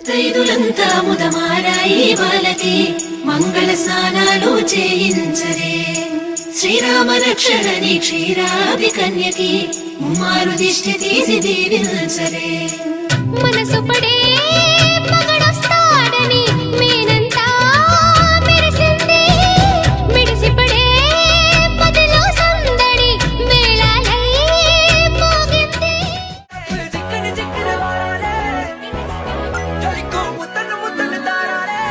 ముత్తైదులంతా ముదమారాయి బాలకి మంగళ స్నానాలు చేయించరే శ్రీరామ రక్షణని క్షీరాది కన్యకి ముమ్మారు దిష్టి తీసి దీవించరే మనసు పడే మగడొస్తాడని మేనంతా మెరిసింది మిడిసి పడే పదిలో సందడి మేళాలై మోగింది చిక్కని చిక్కని వారాలే జలికో ముత్తలు ముత్తలు దారాలే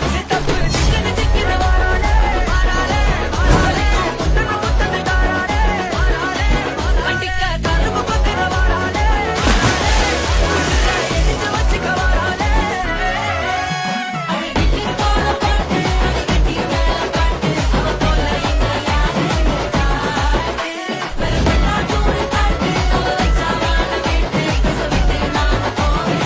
సితప్పులు చిక్కని చిక్కని వారాలే వారాలే వారాలే ముత్తలు ముత్తలు దారాలే వారాలే అంటిక తరుపు పక్కన వారాలే ఎదిగ వచ్చిక వారాలే అడిగి పోల పట్టే అడిగి మేల పట్టే అవ పోల ఇంగయాలే వెరవెలా చూడు పట్టే అవ వైచారాన పెట్టే కసవితే నామ పోలే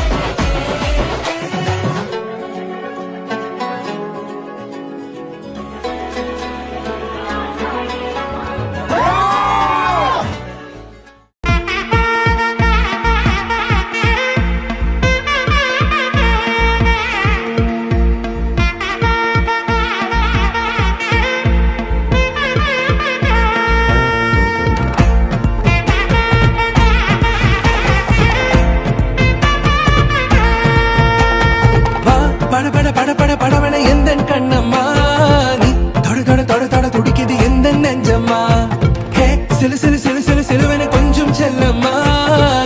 பட பட பட பட படவன எந்தன் கண்ணம்மா நீ தொட தொட தொட தொட துடிக்குது எந்த நெஞ்சம்மா ஹே சிலு சிலு சிலு சிலு சிலுவன கொஞ்சம் செல்லம்மா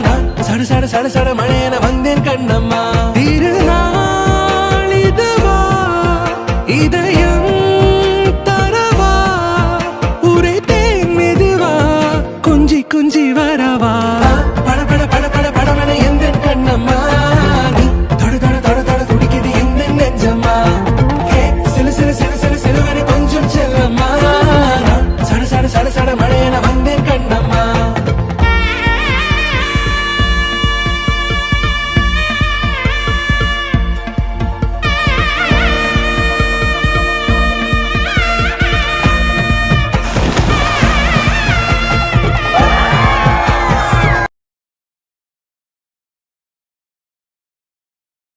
நான் சட சட சட சட மழையன வந்தேன் கண்ணம்மா திருநாள் இதுவா இதயம் தரவா உரைத்தேன் மெதுவா குஞ்சி குஞ்சி வரவா